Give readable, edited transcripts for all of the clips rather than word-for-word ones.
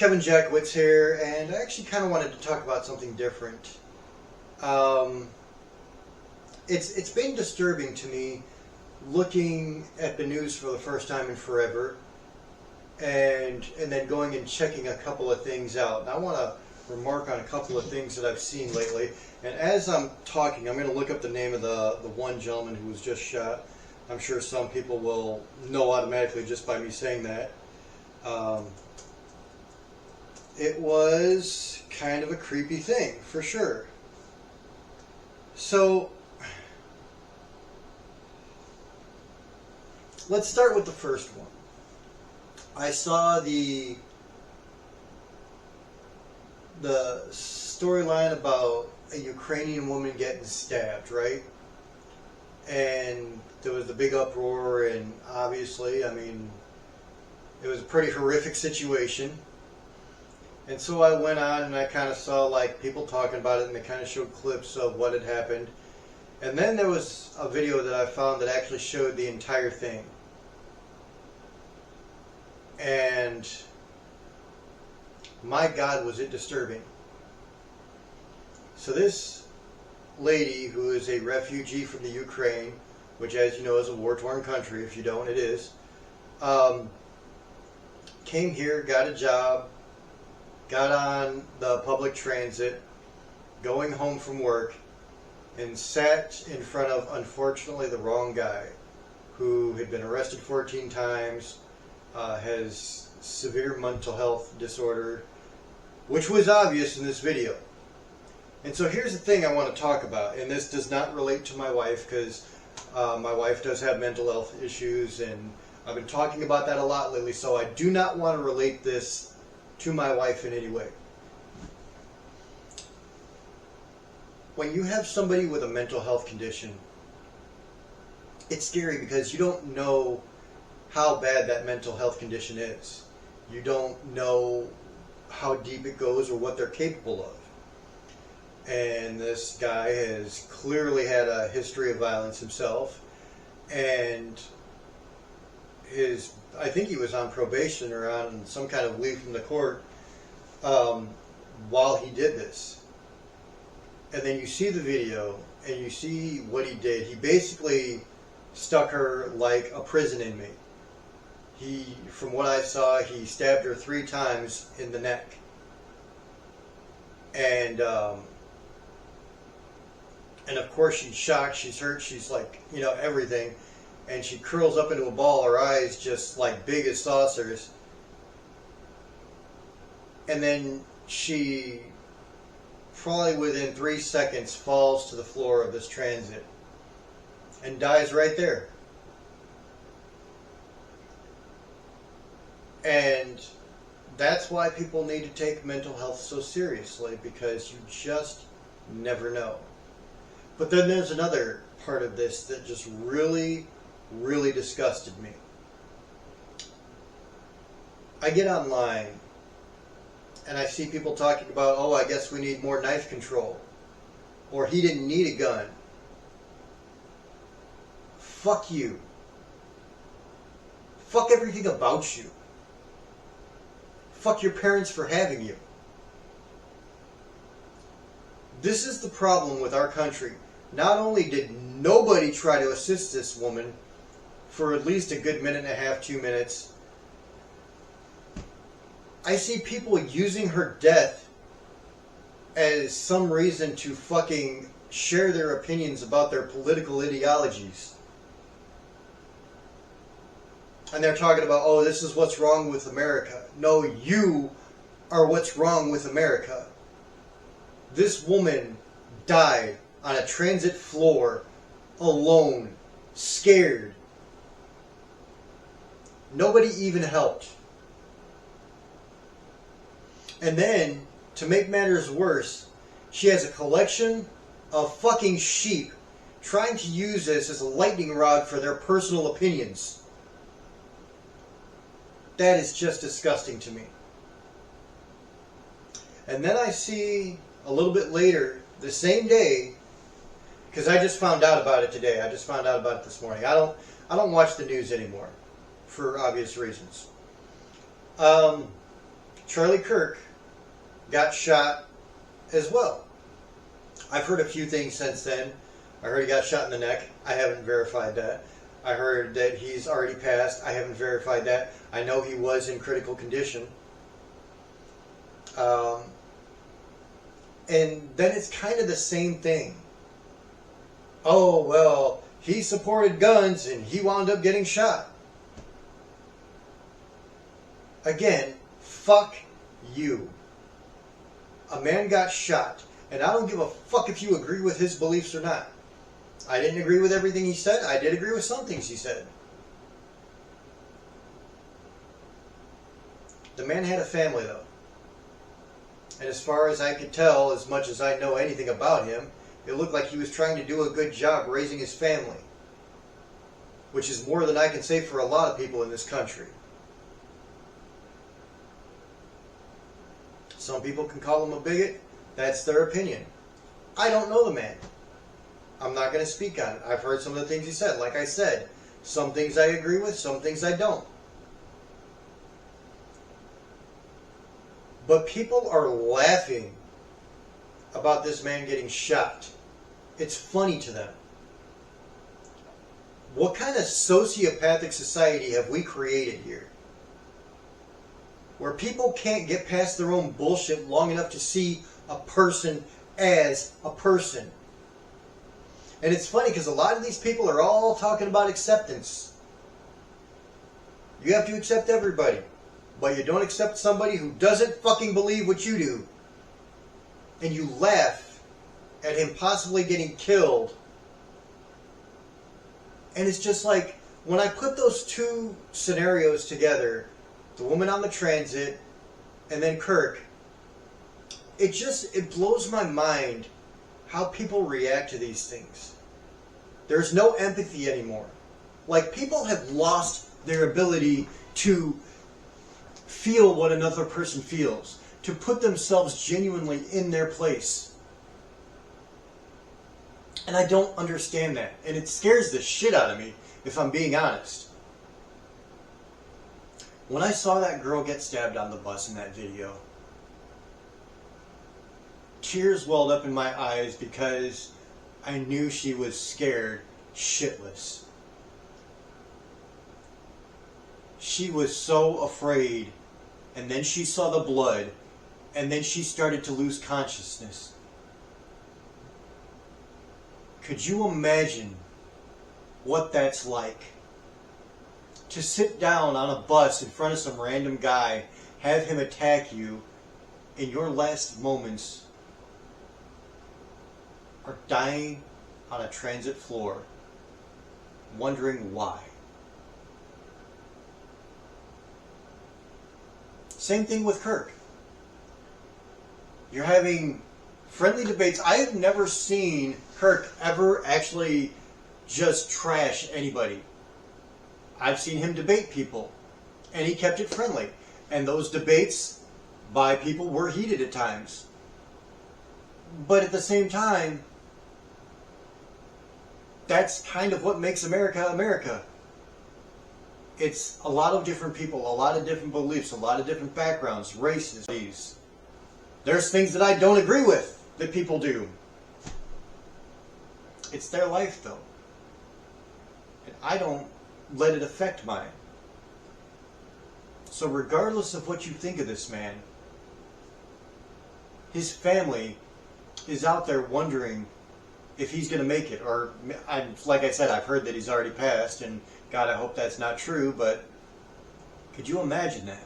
Kevin Jackwitz here, and I actually kind of wanted to talk about something different. It's been disturbing to me looking at the news for the first time in forever, and then going and checking a couple of things out. And I want to remark on a couple of things that I've seen lately. And as I'm talking, I'm going to look up the name of the one gentleman who was just shot. I'm sure some people will know automatically just by me saying that. It was kind of a creepy thing, for sure. So, let's start with the first one. I saw the storyline about a Ukrainian woman getting stabbed, right? And there was the big uproar, and obviously, I mean, it was a pretty horrific situation. And so I went on and I kind of saw like people talking about it, and they kind of showed clips of what had happened. And then there was a video that I found that actually showed the entire thing. And my God, was it disturbing. So this lady, who is a refugee from the Ukraine, which, as you know, is a war-torn country. If you don't, it is. Came here, got a job, got on the public transit, going home from work, and sat in front of, unfortunately, the wrong guy, who had been arrested 14 times, has severe mental health disorder, which was obvious in this video. And so here's the thing I want to talk about, and this does not relate to my wife, because my wife does have mental health issues, and I've been talking about that a lot lately, so I do not want to relate this to my wife in any way. When you have somebody with a mental health condition, it's scary because you don't know how bad that mental health condition is. You don't know how deep it goes or what they're capable of. And this guy has clearly had a history of violence himself, and I think he was on probation or on some kind of leave from the court while he did this. And then you see the video and you see what he did. He basically stuck her like a prison inmate. From what I saw, he stabbed her 3 times in the neck. And of course she's shocked, she's hurt, she's like, you know, everything. And she curls up into a ball, her eyes just like big as saucers. And then she, probably within 3 seconds, falls to the floor of this transit and dies right there. And that's why people need to take mental health so seriously, because you just never know. But then there's another part of this that just really disgusted me. I get online and I see people talking about, oh, I guess we need more knife control, or he didn't need a gun. Fuck you. Fuck everything about you. Fuck your parents for having you. This is the problem with our country. Not only did nobody try to assist this woman for at least a good minute and a half, 2 minutes, I see people using her death as some reason to fucking share their opinions about their political ideologies. And they're talking about, oh, this is what's wrong with America. No, you are what's wrong with America. This woman died on a transit floor, alone, scared. Nobody even helped. And then, to make matters worse, she has a collection of fucking sheep trying to use this as a lightning rod for their personal opinions. That is just disgusting to me. And then I see a little bit later, the same day, because I just found out about it today. I just found out about it this morning. I don't watch the news anymore, for obvious reasons. Charlie Kirk got shot as well. I've heard a few things since then. I heard he got shot in the neck. I haven't verified that. I heard that he's already passed. I haven't verified that. I know he was in critical condition. And then it's kind of the same thing. Oh, well, he supported guns and he wound up getting shot. Again, fuck you. A man got shot, and I don't give a fuck if you agree with his beliefs or not. I didn't agree with everything he said. I did agree with some things he said. The man had a family, though. And as far as I could tell, as much as I know anything about him, it looked like he was trying to do a good job raising his family. Which is more than I can say for a lot of people in this country. Some people can call him a bigot. That's their opinion. I don't know the man. I'm not going to speak on it. I've heard some of the things he said. Like I said, some things I agree with, some things I don't. But people are laughing about this man getting shot. It's funny to them. What kind of sociopathic society have we created here? Where people can't get past their own bullshit long enough to see a person as a person. And it's funny because a lot of these people are all talking about acceptance. You have to accept everybody. But you don't accept somebody who doesn't fucking believe what you do. And you laugh at him possibly getting killed. And it's just like, when I put those two scenarios together, the woman on the transit and then Kirk, it blows my mind how people react to these things. There's no empathy anymore. Like, people have lost their ability to feel what another person feels, to put themselves genuinely in their place. And I don't understand that. And it scares the shit out of me, if I'm being honest. When I saw that girl get stabbed on the bus in that video, tears welled up in my eyes because I knew she was scared shitless. She was so afraid, and then she saw the blood, and then she started to lose consciousness. Could you imagine what that's like? To sit down on a bus in front of some random guy, have him attack you, in your last moments are dying on a transit floor, wondering why. Same thing with Kirk. You're having friendly debates. I have never seen Kirk ever actually just trash anybody. I've seen him debate people, and he kept it friendly. And those debates by people were heated at times. But at the same time, that's kind of what makes America America. It's a lot of different people, a lot of different beliefs, a lot of different backgrounds, races. There's things that I don't agree with that people do. It's their life, though. And I don't let it affect mine. So regardless of what you think of this man, his family is out there wondering if he's going to make it. Or, like I said, I've heard that he's already passed, and God, I hope that's not true, but could you imagine that?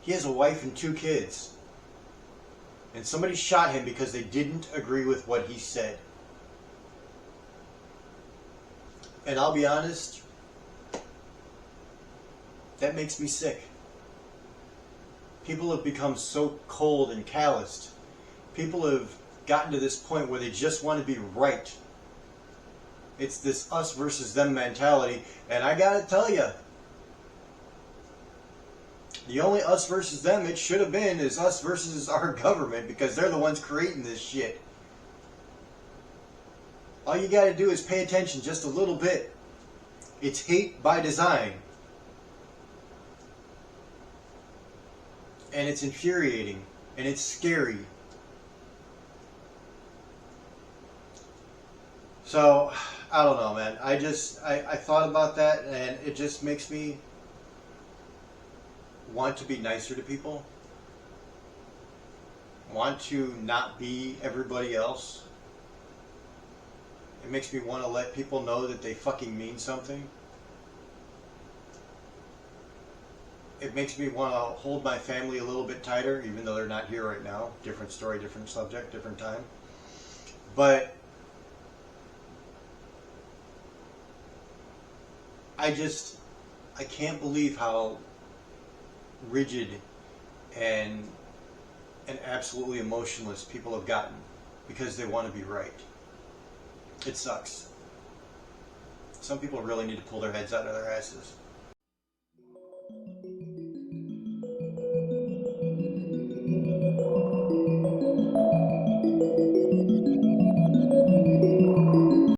He has a wife and 2 kids, and somebody shot him because they didn't agree with what he said. And I'll be honest, that makes me sick. People have become so cold and calloused. People have gotten to this point where they just want to be right. It's this us versus them mentality. And I gotta tell you, the only us versus them it should have been is us versus our government, because they're the ones creating this shit. All you gotta do is pay attention just a little bit. It's hate by design. And it's infuriating. And it's scary. So, I don't know, man. I thought about that, and it just makes me want to be nicer to people. Want to not be everybody else. It makes me want to let people know that they fucking mean something. It makes me want to hold my family a little bit tighter, even though they're not here right now. Different story, different subject, different time. But I can't believe how rigid and absolutely emotionless people have gotten because they want to be right. It sucks. Some people really need to pull their heads out of their asses.